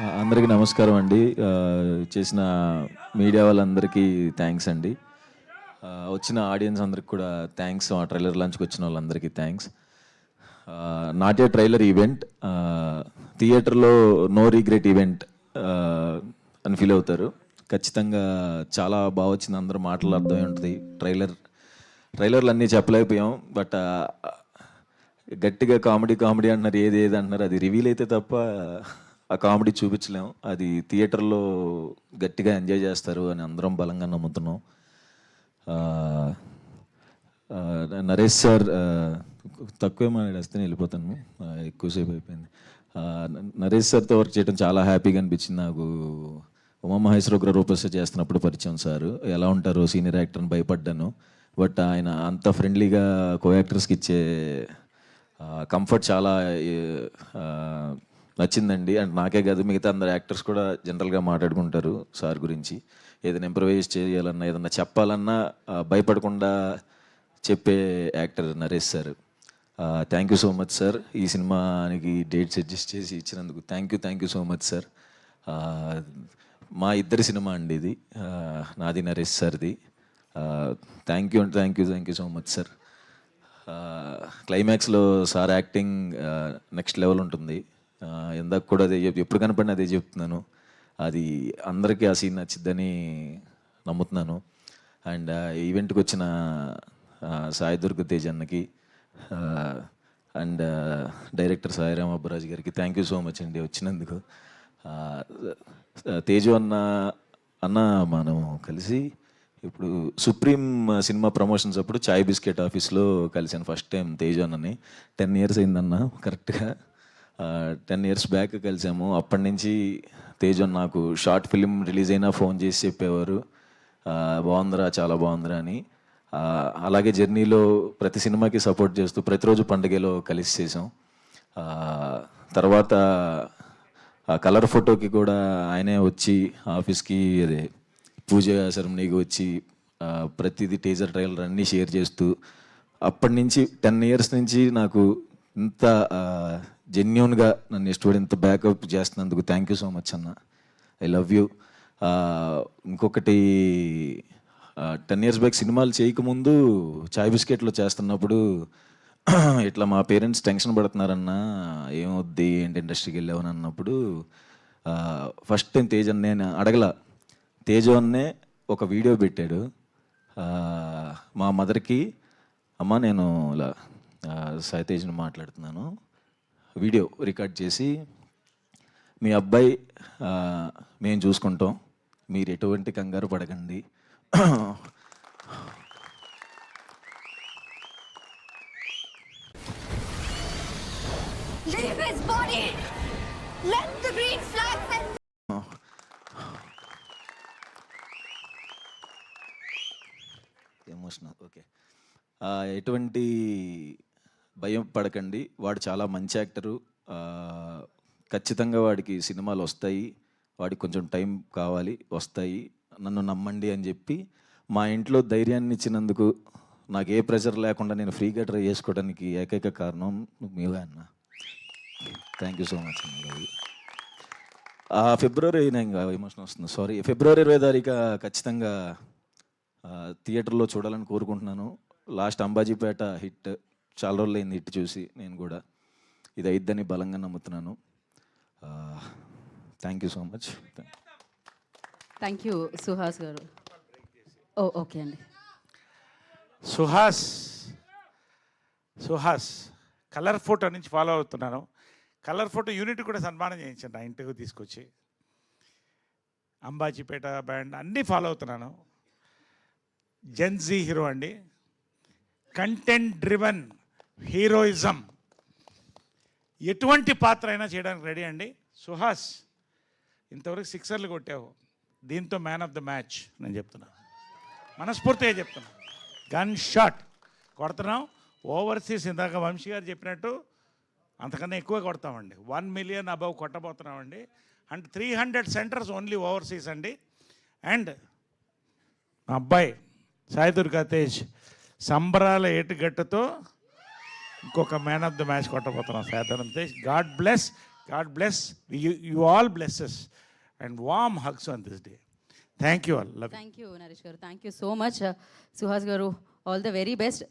అందరికీ నమస్కారం అండి. చేసిన మీడియా వాళ్ళందరికీ థ్యాంక్స్ అండి. వచ్చిన ఆడియన్స్ అందరికి కూడా థ్యాంక్స్. ఆ ట్రైలర్ లాంచ్కి వచ్చిన వాళ్ళందరికీ thanks. Not a trailer event, థియేటర్లో నో రిగ్రెట్ ఈవెంట్ అని ఫీల్ అవుతారు. ఖచ్చితంగా చాలా బాగా వచ్చింది. అందరూ మాటలు అర్థమై ఉంటుంది. ట్రైలర్లు అన్నీ చెప్పలేకపోయాం, బట్ గట్టిగా కామెడీ అంటున్నారు, ఏది అంటున్నారు, అది రివీల్ అయితే తప్ప ఆ కామెడీ చూపించలేము. అది థియేటర్లో గట్టిగా ఎంజాయ్ చేస్తారు అని అందరం బలంగా నమ్ముతున్నాం. నరేష్ సార్, తక్కువే మాట్లాడేస్తే వెళ్ళిపోతాను, ఎక్కువసేపు అయిపోయింది. నరేష్ సార్తో వర్క్ చేయడం చాలా హ్యాపీగా అనిపించింది నాకు. ఉమామహేశ్వర రూపస్ చేస్తున్నప్పుడు పరిచయం సార్, ఎలా ఉంటారో సీనియర్ యాక్టర్ని భయపడ్డాను. బట్ ఆయన అంత ఫ్రెండ్లీగా కో యాక్టర్స్కి ఇచ్చే కంఫర్ట్ చాలా నచ్చిందండి. అండ్ నాకే కాదు, మిగతా అందరు యాక్టర్స్ కూడా జనరల్గా మాట్లాడుకుంటారు సార్ గురించి. ఏదైనా ఇంప్రవైజ్ చేయాలన్నా, ఏదన్నా చెప్పాలన్నా భయపడకుండా చెప్పే actor Naresh sir. Thank you so much sir. ఈ సినిమానికి డేట్స్ అడ్జస్ట్ చేసి ఇచ్చినందుకు thank you so much sir. మా ఇద్దరి సినిమా అండి ఇది, నాది నరేష్ సార్ది. Thank you so much sir. క్లైమాక్స్లో సార్ యాక్టింగ్ నెక్స్ట్ లెవెల్ ఉంటుంది. ఇందాక కూడా అదే ఎప్పుడు కనపడినా అదే చెప్తున్నాను. అది అందరికీ ఆ సీన్ నచ్చిద్దని నమ్ముతున్నాను. అండ్ ఈవెంట్కి వచ్చిన సాయి దుర్గ తేజ్ అన్నకి అండ్ డైరెక్టర్ సాయిరామ్ అబ్బరాజ్ గారికి థ్యాంక్ యూ సో మచ్ అండి వచ్చినందుకు. తేజు అన్న మనం కలిసి ఇప్పుడు సుప్రీం సినిమా ప్రమోషన్స్ అప్పుడు చాయ్ బిస్కెట్ ఆఫీస్లో కలిసాను ఫస్ట్ టైం తేజు అన్నని. 10 years అయిందన్న, కరెక్ట్గా 10 years బ్యాక్ కలిసాము. అప్పటి నుంచి తేజు నాకు షార్ట్ ఫిలిం రిలీజ్ అయినా ఫోన్ చేసి చెప్పేవారు, బాగుందిరా, చాలా బాగుందిరా అని. అలాగే జర్నీలో ప్రతి సినిమాకి సపోర్ట్ చేస్తూ ప్రతిరోజు పండుగలో కలిసి చేసాం. తర్వాత కలర్ ఫోటోకి కూడా ఆయనే వచ్చి ఆఫీస్కి, అదే పూజ సెరమనీకి వచ్చి ప్రతిదీ టీజర్ ట్రైలర్ అన్నీ షేర్ చేస్తూ, అప్పటి నుంచి 10 years నుంచి నాకు ఇంత జెన్యూన్గా నన్ను ఇష్టపడి ఇంత బ్యాకప్ చేస్తున్నందుకు థ్యాంక్ యూ సో మచ్ అన్న. I love you. ఇంకొకటి, 10 years బ్యాక్ సినిమాలు చేయకముందు చాయ్ బిస్కెట్లో చేస్తున్నప్పుడు ఇట్లా మా పేరెంట్స్ టెన్షన్ పడుతున్నారన్న, ఏమవుద్ది, ఏంటి ఇండస్ట్రీకి వెళ్ళావని అన్నప్పుడు ఫస్ట్ టైం తేజ్ అన్నే అడగల. తేజు అన్నే ఒక వీడియో పెట్టాడు మా మదర్కి, అమ్మ నేను ఇలా సాయి తేజ్ని మాట్లాడుతున్నాను, వీడియో రికార్డ్ చేసి, మీ అబ్బాయి మేము చూసుకుంటాం, మీరు ఎటువంటి కంగారు పడకండి, Leave his body. Let the green flag and emotional. Okay, ఎటువంటి భయం పడకండి, వాడు చాలా మంచి యాక్టరు, ఖచ్చితంగా వాడికి సినిమాలు వస్తాయి, వాడికి కొంచెం టైం కావాలి, వస్తాయి, నన్ను నమ్మండి అని చెప్పి మా ఇంట్లో ధైర్యాన్ని ఇచ్చినందుకు, నాకు ఏ ప్రెషర్ లేకుండా నేను ఫ్రీగా ట్రై చేసుకోవడానికి ఏకైక కారణం మీవే అన్న. థ్యాంక్ యూ సో మచ్ అన్న. ఫిబ్రవరి, ఇంకా ఎమోషన్ వస్తుంది, సారీ, February 20 ఖచ్చితంగా థియేటర్లో చూడాలని కోరుకుంటున్నాను. లాస్ట్ అంబాజీపేట హిట్, చాలా రోజులు అయింది హిట్ చూసి, నేను కూడా ఇది అయిద్దని బలంగా నమ్ముతున్నాను. Thank you so much. Thank you Suhas గారు. ఓకే అండి. సుహాస్ కలర్ ఫోటో నుంచి ఫాలో అవుతున్నాను. కలర్ ఫోటో యూనిట్ కూడా సన్మానం చేయించండి ఆ ఇంటికి తీసుకొచ్చి. అంబాజీపేట బ్యాండ్ అన్నీ ఫాలో అవుతున్నాను. జెన్జీ హీరో అండి, కంటెంట్ డ్రివెన్ హీరోయిజం, ఎటువంటి పాత్ర అయినా చేయడానికి రెడీ అండి. సుహాస్, ఇంతవరకు 6 కొట్టావు, దీంతో మ్యాన్ ఆఫ్ ద మ్యాచ్ నేను చెప్తున్నా, మనస్ఫూర్తిగా చెప్తున్నా. గన్ షాట్ కొడుతున్నాం. ఓవర్సీస్ ఇందాక వంశీ గారు చెప్పినట్టు అంతకన్నా ఎక్కువ కొడతామండి. 1 million అబవ్ కొట్టబోతున్నామండి. అండ్ 300 centers ఓన్లీ ఓవర్సీస్ అండి. అండ్ మా అబ్బాయి సాయి దుర్గా తేజ్ సంబరాల ఏటుగట్టుతో ఇంకొక మ్యాన్ ఆఫ్ ద మ్యాచ్ కొట్టబోతున్నాం. Sai Tej, god bless. God bless you all blesses and warm hugs on this day. Thank you all. Love. Thank you Naresh garu, thank you so much. Suhas garu, all the very best.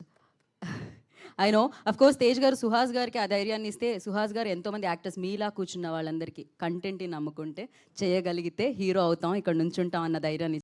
I know of course Tej garu Suhas గారికి ఆ ధైర్యాన్ని ఇస్తే, సుహాస్ గారు ఎంతోమంది actors మీలా కూర్చున్న వాళ్ళందరికీ కంటెంట్ని నమ్ముకుంటే చేయగలిగితే హీరో అవుతాం, ఇక్కడ నుంచుంటాం అన్న ధైర్యాన్ని